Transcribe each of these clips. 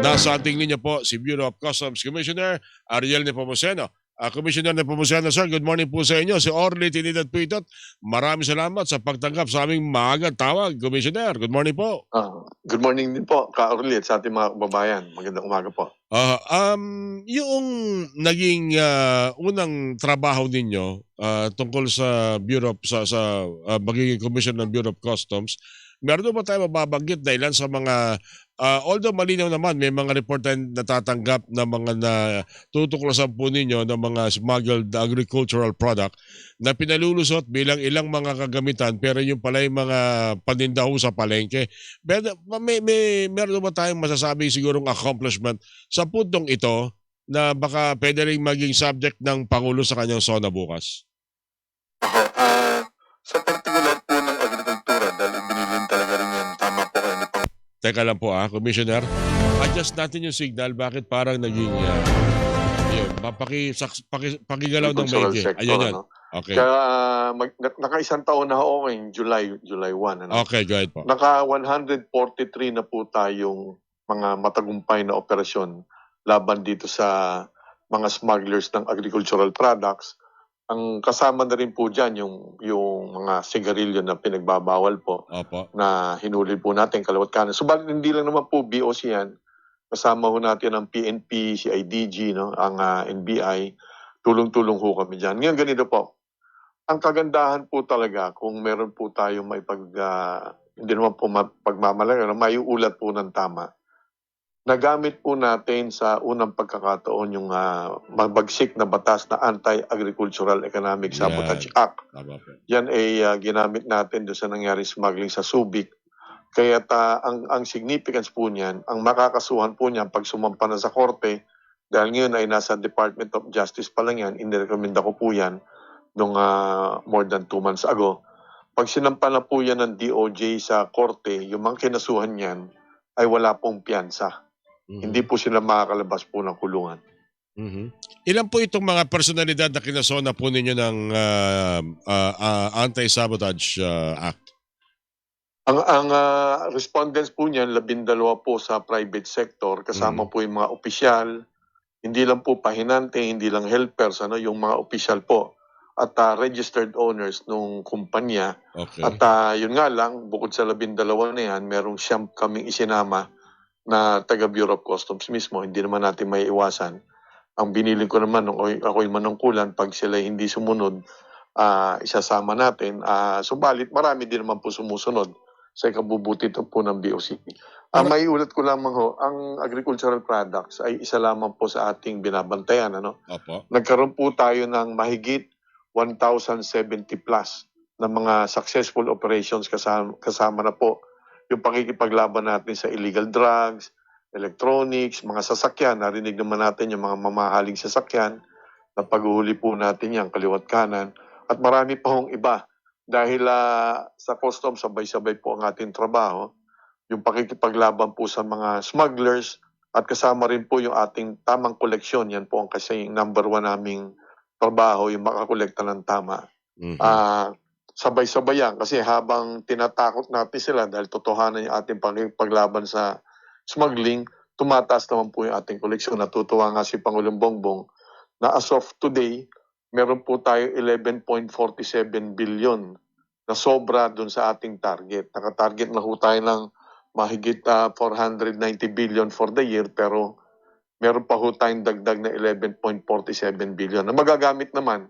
Nasa ating linya po si Bureau of Customs Commissioner Ariel Nepomuceno. Commissioner Nepomuceno, sir, good morning po sa inyo. Si Orly Trinidad Puitot, maraming salamat sa pagtanggap sa aming maagang tawag. Commissioner, good morning po. Good morning din po, Ka-Orly, at sa ating mga kababayan. Magandang umaga po. Yung naging unang trabaho ninyo tungkol sa Bureau of, sa magiging Commissioner ng Bureau of Customs, meron ba tayo mababanggit na ilan sa mga although malinaw naman may mga report na natatanggap na mga tutuklasan po ninyo ng mga smuggled agricultural product na pinalulusot bilang ilang mga kagamitan pero yung pala yung mga paninda ho sa palengke. Pero meron ba tayong masasabi sigurong accomplishment sa puntong ito na baka pwede rin maging subject ng Pangulo sa kanyang SONA bukas? Sa particular po ng agrikultura, dahil binilin talaga rin yan, tama po kayo ni Pang. Teka lang po Commissioner. Adjust natin yung signal. Bakit parang naging yun, pakigalaw ng maigi. Ayun yan. Ano? Okay. Kaya naka-isang taon na ako ngayon, July 1. Ano? Okay, go ahead po. Naka 143 na po tayong mga matagumpay na operasyon laban dito sa mga smugglers ng agricultural products. Ang kasama na rin po dyan yung mga sigarilyo na pinagbabawal po. Opo. Na hinuli po natin kalawat kanan. Subalit hindi lang naman po BOC yan. Kasama ho natin ang PNP, CIDG, no? Ang NBI. Tulong-tulong ho kami dyan. Ngayon ganito po. Ang kagandahan po talaga kung meron po tayo hindi naman po pagmamalaga, maiulat po ng tama. Nagamit po natin sa unang pagkakataon yung mabagsik na batas na Anti-Agricultural Economic Sabotage Act. Yan ay ginamit natin doon sa nangyari smuggling sa Subic. Kaya ang significance po niyan, ang makakasuhan po niyan pag sumampa na sa korte, dahil ngayon ay nasa Department of Justice pa lang yan, inirekomenda ko po yan nung more than 2 months ago. Pag sinampa na po yan ng DOJ sa korte, yung mga kinasuhan niyan ay wala pong piyansa. Mm-hmm. Hindi po sila makakalabas po ng kulungan. Mm-hmm. Ilan po itong mga personalidad na kinasona po ninyo ng Anti-Sabotage Act? Ang respondents po niyan, 12 po sa private sector. Kasama po yung mga opisyal, hindi lang po pahinante, hindi lang helpers, yung mga opisyal po. At registered owners nung kumpanya. Okay. At yun nga lang, bukod sa 12 na yan, merong siyam kaming isinama na taga Bureau of Customs mismo, hindi naman natin may iwasan. Ang binili ko naman, ako'y manungkulan, pag sila hindi sumunod, isasama natin. Subalit, marami din naman po sumusunod sa ikabubuti po ng BOC. May ulat ko lamang ho, ang agricultural products ay isa lamang po sa ating binabantayan. Opo. Nagkaroon po tayo ng mahigit 1,070 plus na mga successful operations kasama na po yung pakikipaglaban natin sa illegal drugs, electronics, mga sasakyan. Narinig naman natin yung mga mamahaling sasakyan na paghuhuli po natin yan, kaliwat kanan. At marami pa hong iba. Dahil sa customs, sabay-sabay po ang ating trabaho. Yung pakikipaglaban po sa mga smugglers at kasama rin po yung ating tamang koleksyon. Yan po ang kasi number 1 naming trabaho, yung makakolekta ng tama. Mm-hmm. Sabay-sabay yan kasi habang tinatakot natin sila dahil totohanan yung ating paglaban sa smuggling, tumataas naman po yung ating koleksyon. Natutuwa nga si Pangulong Bongbong na as of today, meron po tayo 11.47 billion na sobra dun sa ating target. Naka-target na po tayo ng mahigit 490 billion for the year pero meron pa po tayong dagdag na 11.47 billion na magagamit naman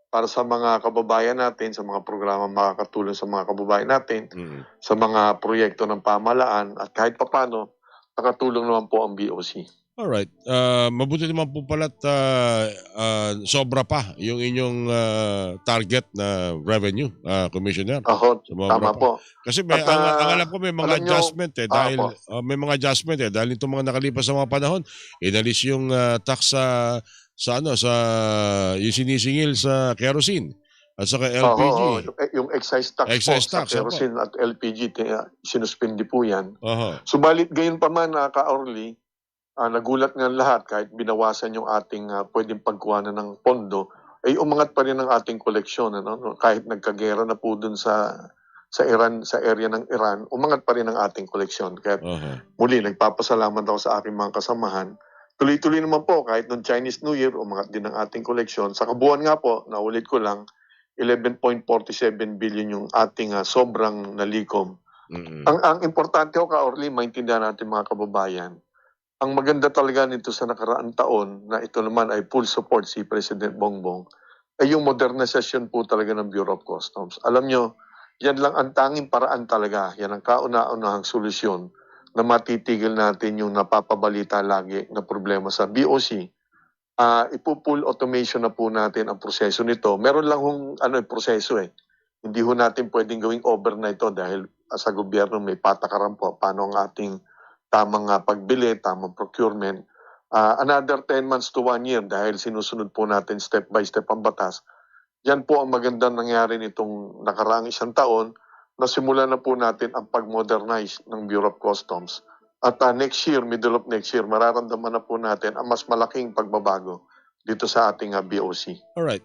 para sa mga kababayan natin, sa mga programa makakatulong sa mga kababayan natin, sa mga proyekto ng pamahalaan, at kahit papano, nakatulong naman po ang BOC. Alright. Mabuti naman po pala't sobra pa yung inyong target na revenue, Commissioner. Tama po. Kasi ang alam ko may mga adjustment dahil may mga adjustment dahil itong mga nakalipas sa mga panahon, inalis yung tax sa yung sinisingil sa kerosene at saka LPG. Yung excise tax sa kerosene at LPG, sinuspindi po yan. Subalit gayon pa man, Ka-Orly, nagulat nga lahat kahit binawasan yung ating pwedeng pagkuhanan ng pondo, ay umangat pa rin ang ating koleksyon. Kahit nagkagera na po dun sa sa area ng Iran, umangat pa rin ang ating koleksyon. Kaya Aha. muli, nagpapasalamat ako sa aking mga kasamahan. Tuloy-tuloy naman po, kahit noong Chinese New Year, umangat din ang ating koleksyon. Sa kabuuan nga po, naulit ko lang, 11.47 billion yung ating sobrang nalikom. Mm. Ang importante ko, Ka-Orly, maintindihan natin mga kababayan, ang maganda talaga nito sa nakaraang taon na ito naman ay full support si President Bongbong ay yung modernisasyon po talaga ng Bureau of Customs. Alam nyo, yan lang ang tanging paraan talaga. Yan ang kauna-unahang solusyon na matitigil natin yung napapabalita lagi na problema sa BOC. Ipo-full automation na po natin ang proseso nito. Meron lang proseso eh. Hindi ho natin pwedeng gawing overnight to dahil sa gobyerno may patakaran po paano ang ating tamang pagbili, tamang procurement. Another 10 months to 1 year dahil sinusunod po natin step by step ang batas. Yan po ang magandang nangyari nitong nakaraang isang taon na simulan na po natin ang pag-modernize ng Bureau of Customs. At next year, middle of next year, mararamdaman na po natin ang mas malaking pagbabago dito sa ating BOC. Alright.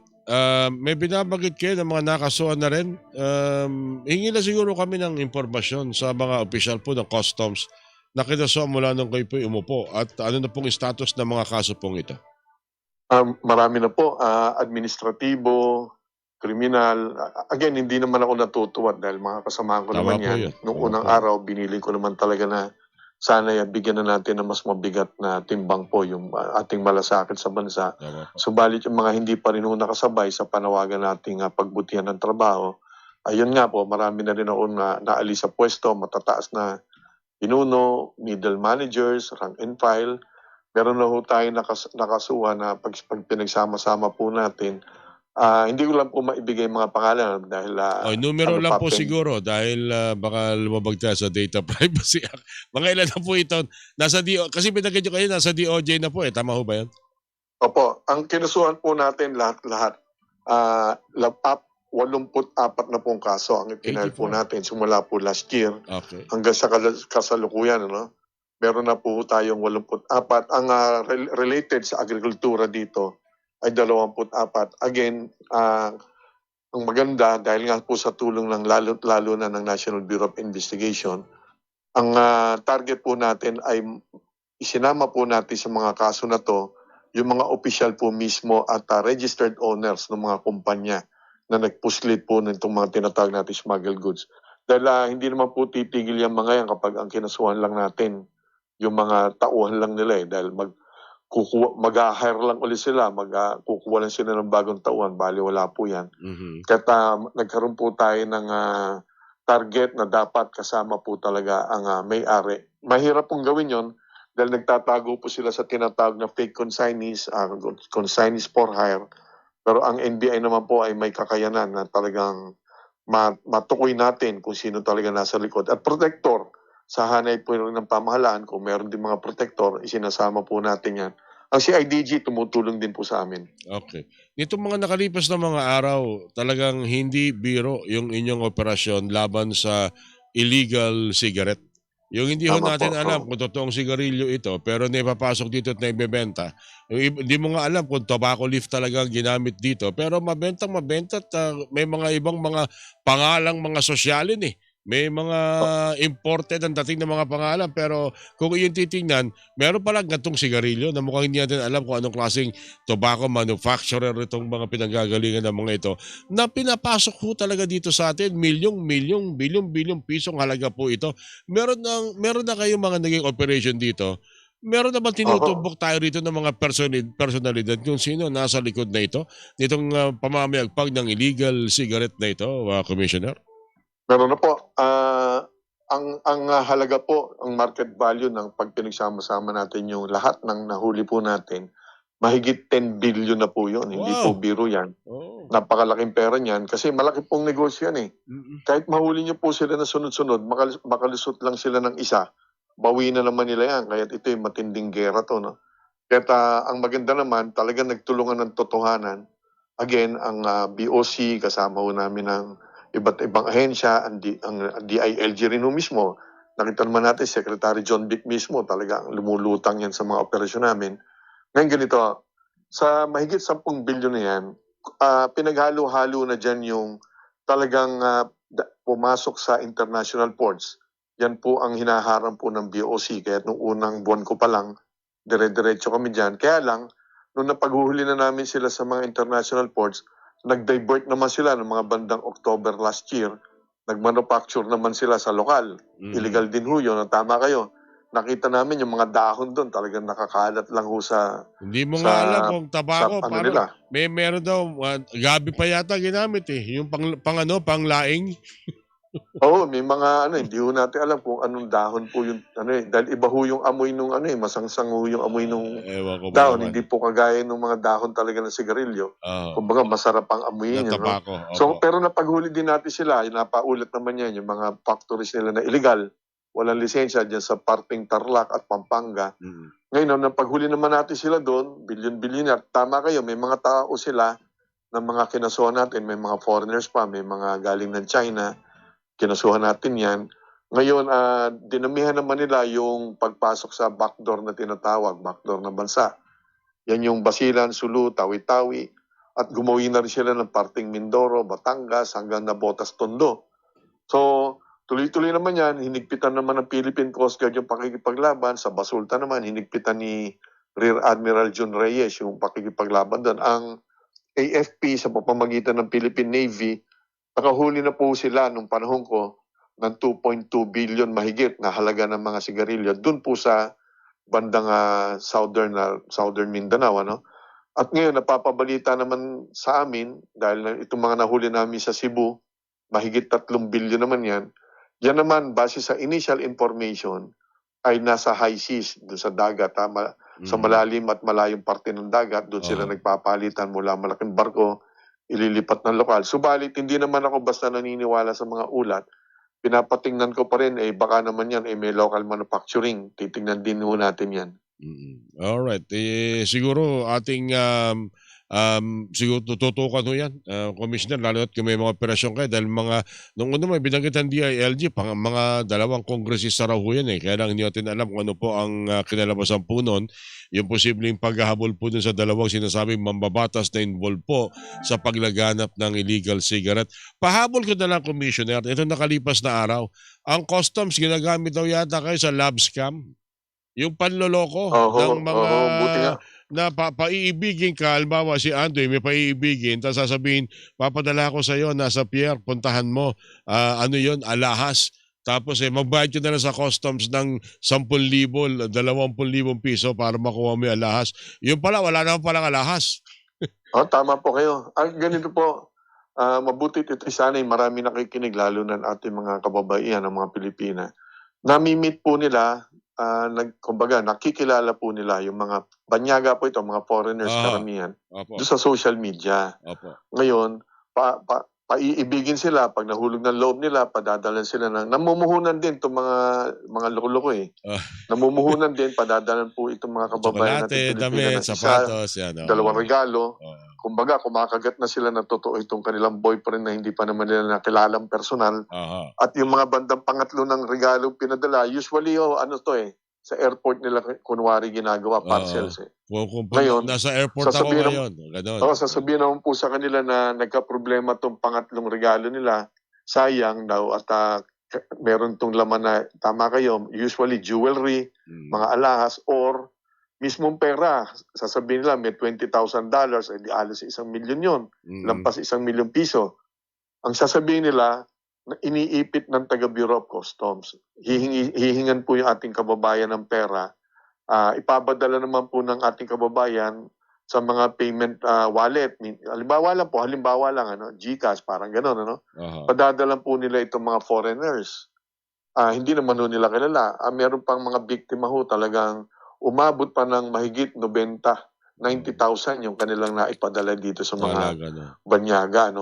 May binabanggit kayo ng mga nakasuhan na rin. Hingi na siguro kami ng impormasyon sa mga opisyal po ng customs na kinasuhan mula nung kayo po umupo at ano na pong status ng mga kaso pong ito. Marami na po, administratibo, kriminal. Again, hindi naman ako natutuwa dahil mga kasamahan ko Tama naman po yan. yun. Noong Tama unang po. araw, binili ko naman talaga na sana bigyan na natin ng mas mabigat na timbang po yung ating malasakit sa bansa. Tama po. Subalit yung mga hindi pa rin nakasabay sa panawagan nating pagbutihan ng trabaho, ayun nga po, marami na rin ako naalis sa pwesto, matataas na pinuno, middle managers, rank and file. Meron na ho tayo nakasuha na pag pinagsama-sama po natin. Hindi ko lang po maibigay mga pangalan dahil Numero lang po pen- siguro dahil baka lumabag tayo sa Data Privacy Act. Mga ilan na po ito? Kasi pinagkakit nyo kayo, nasa DOJ na po eh. Tama ho ba yan? Opo, ang kinasuhan po natin lahat-lahat, up 84 na pong kaso ang ipinahal po 84. natin simula po last year Okay. hanggang sa kasalukuyan. Meron na po tayong 84. Ang related sa agrikultura dito ay 24. Again, ang maganda dahil nga po sa tulong ng lalo na ng National Bureau of Investigation, ang target po natin ay isinama po natin sa mga kaso na to yung mga official po mismo at registered owners ng mga kumpanya na nagpuslit po nitong mga tinatawag natin smuggled goods. Dahil hindi naman po titigil yung mga yan kapag ang kinasuhan lang natin yung mga tauhan lang nila dahil mag-hire lang ulit sila, kukuha lang sila ng bagong tauhan, bali wala po yan. Mhm. Kaya nagkaroon po tayo ng target na dapat kasama po talaga ang may-ari. Mahirap pong gawin yon dahil nagtatago po sila sa tinatawag na fake consignees, consignees for hire. Pero ang NBI naman po ay may kakayanan na talagang matukoy natin kung sino talaga nasa likod. At protector, sa hanay po rin ng pamahalaan, kung meron din mga protector, isinasama po natin yan. Ang CIDG tumutulong din po sa amin. Okay. Nitong mga nakalipas na mga araw, talagang hindi biro yung inyong operasyon laban sa illegal cigarette. Yung hindi ho Tama natin po, alam oo. kung totoong sigarilyo ito, pero naipapasok dito at naibebenta. Hindi mo nga alam kung tobacco leaf talaga ang ginamit dito, pero mabenta at may mga ibang mga pangalang mga sosyalin eh. May mga imported ang dating ng mga pangalan, pero kung iyon titingnan, meron palang gantong sigarilyo na mukhang hindi natin alam kung anong klaseng tobacco manufacturer itong mga pinanggagalingan ng mga ito na pinapasok po talaga dito sa atin, bilyong pisong halaga po ito. Meron na kayong mga naging operation dito. Meron naman tinutubok tayo rito ng mga personalidad kung sino nasa likod na ito, nitong pamamayagpag ng illegal cigarette na ito, Commissioner? Meron na po. Ang halaga po, ang market value ng pag pinagsama-sama natin yung lahat ng nahuli po natin, mahigit 10 billion na po yun. Hindi po Wow! biro yan. Oh. Napakalaking pera niyan kasi malaki pong negosyo yan eh. Mm-mm. Kahit mahuli niyo po sila na sunod-sunod, makalusot lang sila ng isa, bawi na naman nila yan. Kaya ito yung matinding gera to. No? Kaya ang maganda naman, talagang nagtulungan ng totohanan. Again, ang BOC, kasama ho namin ang iba't ibang ahensya, ang DILG rin ho mismo. Nakita naman natin, Secretary John Vic mismo, talagang lumulutang yan sa mga operasyon namin. Ngayon ganito, sa mahigit 10 bilyon na yan, pinaghalo-halo na dyan yung talagang pumasok sa international ports, yan po ang hinaharang po ng BOC. Kaya nung unang buwan ko pa lang, dire-diretso kami dyan. Kaya lang, nung napaghuhuli na namin sila sa mga international ports, nag-divert naman sila ng mga bandang October last year. Nag-manufacture naman sila sa lokal. Illegal din ho yun. Tama kayo. Nakita namin yung mga dahon doon talagang nakakalat lang ho sa Hindi mo nga alam kung sa tabako, ano parang nila. meron daw, gabi pa yata ginamit yung pang laing. Oo, may mga hindi ho natin alam kung anong dahon po yung dahil iba ho yung amoy nung masangsang ho yung amoy nung Ewan ko ba dahon, naman. hindi po kagaya ng mga dahon talaga ng sigarilyo. Oo, Kumbaga masarap ang amoyin na yun, no? tabako, So, opo. pero napaghuli din natin sila, napaulit naman yan, yung mga factories nila na illegal, walang lisensya dyan sa parting Tarlac at Pampanga. Ngayon, napaghuli naman natin sila doon, bilyon-bilyon na. Tama kayo, may mga tao sila ng mga kinasuhan natin, may mga foreigners pa, may mga galing ng China, kinasuhan natin yan. Ngayon, dinamihan naman nila yung pagpasok sa backdoor na tinatawag, backdoor na bansa. Yan yung Basilan, Sulu, Tawi-Tawi, at gumawi na rin sila ng parting Mindoro, Batangas, hanggang Nabotas, Tondo. So, tuloy-tuloy naman yan, hinigpitan naman ng Philippine Coast Guard yung pakikipaglaban. Sa Basulta naman, hinigpitan ni Rear Admiral Jun Reyes yung pakikipaglaban doon. Ang AFP sa pamamagitan ng Philippine Navy, nakahuli na po sila nung panahon ko ng 2.2 billion mahigit na halaga ng mga sigarilyo doon po sa bandang Southern Mindanao. At ngayon, napapabalita naman sa amin, dahil itong mga nahuli namin sa Cebu, mahigit 3 billion naman yan. Yan naman, base sa initial information, ay nasa high seas, doon sa dagat, sa malalim at malayong parte ng dagat, doon sila nagpapalitan mula malaking barko, ililipat ng lokal. Subalit, hindi naman ako basta naniniwala sa mga ulat. Pinapatingnan ko pa rin, baka naman yan, may local manufacturing. Titingnan din ho natin yan. Alright. Siguro ating siguro tututukan ho yan, Commissioner, lalo at kung may mga operasyon kayo dahil nung una may binanggit ang DILG, mga dalawang kongresista raw ho yan kaya lang hindi natin alam kung ano po ang kinalabasan po nun, yung posibleng paghahabol po dun sa dalawang sinasabing mambabatas na involved po sa paglaganap ng illegal cigarette. Pahabol ko na lang, Commissioner, ito nakalipas na araw, ang customs ginagamit daw yata kayo sa lab scam. Yung panloloko ng mga buti nga. na paiibigin ka, halimbawa si Andoy may paiibigin, tapos sasabihin, papadala ko sa iyo, nasa pier, puntahan mo, ano yon, alahas. Tapos magbayad ka na lang sa customs ng 10,000, 20,000 piso para makuha mo yung alahas. Yung pala, wala naman palang alahas. Tama po kayo. Ganito po, mabuti ito sana'y marami nakikinig, lalo na ating mga kababaihan ng mga Pilipina. Nami-meet po nila, kumbaga nakikilala po nila yung mga banyaga po ito, mga foreigners karamihan, doon sa social media. Ngayon, paiibigin sila, pag nahulog ng loob nila, padadalan sila namumuhunan din itong mga loko-loko namumuhunan din, padadalan po itong mga kababayan natin Pilipina damit, ng sapatos, dalawang regalo. Kumbaga, kumakagat na sila na totoo itong kanilang boyfriend na hindi pa naman nila nakilalang personal. At yung mga bandang pangatlo ng regalo pinadala, usually, sa airport nila kunwari ginagawa, parcels Ngayon, nasa airport ako ngayon. Sasabihin naman po sa kanila na nagka-problema itong pangatlong regalo nila, sayang daw, at meron itong laman na, tama kayo, usually jewelry, mga alahas, or mismong pera. Sasabihin nila may $20,000, di alos 1 milyon yun, lampas 1 milyong piso. Ang sasabihin nila, na iniipit ng taga Bureau of Customs. Hihingan po yung ating kababayan ng pera. Ipabadala naman po ng ating kababayan sa mga payment wallet. Halimbawa lang, GCash, parang gano'n, Padadala po nila itong mga foreigners. Hindi naman nila kilala. Meron pang mga biktima talagang umabot pa ng mahigit 90,000 yung kanilang naipadala dito sa mga banyaga.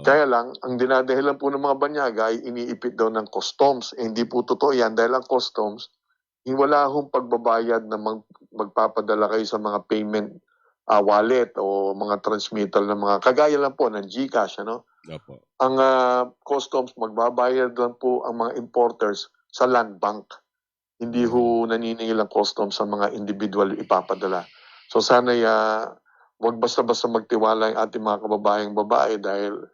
Kaya lang, ang dinadahilan po ng mga banyaga ay iniipit daw ng customs. Hindi po totoo yan dahil ang customs, wala hong pagbabayad na magpapadala kayo sa mga payment wallet o mga transmittal ng mga, kagaya lang po ng GCash. Ang customs, magbabayad lang po ang mga importers sa land bank. Hindi ho naniningil ang customs sa mga individual ipapadala. So sana wag basta-basta magtiwala yung ating mga kababayang babae dahil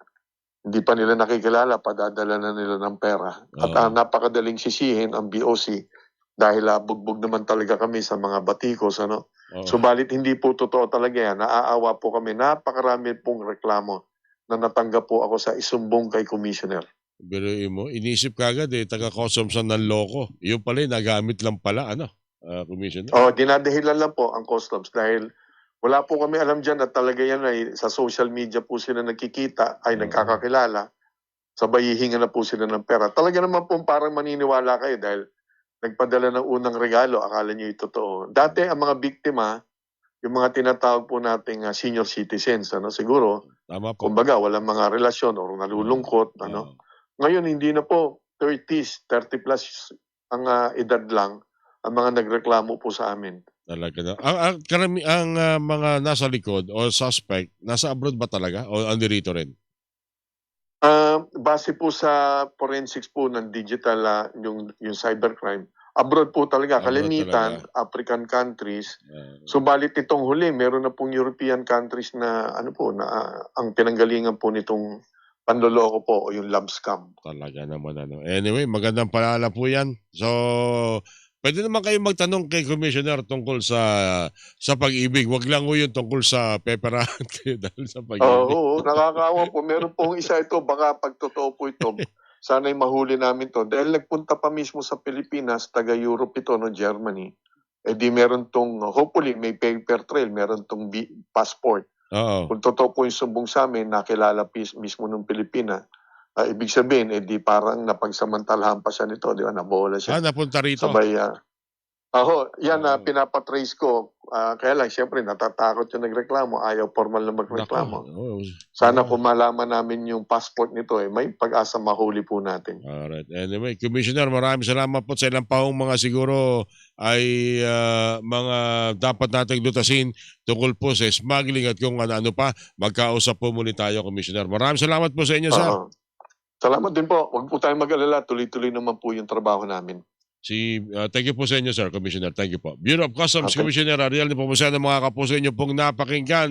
Hindi pa nila nakikilala, padadala na nila ng pera. At Oo. napakadaling sisihin ang BOC dahil bugbog naman talaga kami sa mga batikos. Oo. Subalit hindi po totoo talaga yan. Naaawa po kami. Napakarami pong reklamo na natanggap po ako sa isumbong kay Commissioner. Biruin mo, inisip kagad taga-customs ang nanloko. Yung pala nagamit lang pala, Commissioner. Dinadahilan lang po ang customs dahil wala po kami alam dyan at talaga yan ay sa social media po sila nagkikita, ay Oo. nagkakakilala, sabay hihinga na po sila ng pera. Talaga naman po parang maniniwala kayo dahil nagpadala ng unang regalo, akala nyo ito totoo. Dati ang mga biktima, yung mga tinatawag po nating senior citizens, siguro, Tama po. kumbaga walang mga relasyon o nalulungkot, Oo. Ngayon hindi na po 30s, 30 plus ang edad lang ang mga nagreklamo po sa amin. Talaga na. Ang mga nasa likod o suspect, nasa abroad ba talaga o andirito rin? Base po sa forensics po ng digital, yung cybercrime, abroad po talaga, Abroad kalimitan, talaga. African countries. Ah, Subalit itong huli, meron na pong European countries na ang pinanggalingan po nitong panloloko po o yung love scam. talaga naman Anyway, magandang paalala po 'yan. So, pwede naman kayong magtanong kay Commissioner tungkol sa pag-ibig. Wag lang ho 'yung tungkol sa peperahan kayo dahil sa pag-ibig. Oo, nakakaawa po. Meron pong isa ito, baka pag totoo po ito, sana'y mahuli namin to. Dahil nagpunta pa mismo sa Pilipinas, taga-Europe ito, Germany. Di meron tong, hopefully may paper trail, meron tong passport. Oo. Kung totoo po yung sumbong sa amin, nakilala mismo ng Pilipina, ibig sabihin, di parang napagsamantalahan pa siya nito, di ba? Nabola siya. Napunta rito. Sabay, yan Oo. pinapatrace ko. Kaya lang, siyempre, natatakot yung nagreklamo. Ayaw formal na magreklamo. Nako. Sana kung malaman namin yung passport nito, may pag-asa mahuli po natin. Alright. Anyway, Commissioner, maraming salamat po sa ilang paong mga siguro ay mga dapat nating lutasin tungkol po sa smuggling at kung ano pa. Magkausap po muli tayo, Commissioner. Maraming salamat po sa inyo, sir. Oo. Salamat din po. Huwag po tayong mag-alala. Tuloy-tuloy naman po yung trabaho namin. Thank you po sa inyo, sir, Commissioner. Thank you po. Bureau of Customs Okay. Commissioner Ariel de Pomoceno, mga kapuso inyo pong napakinggan.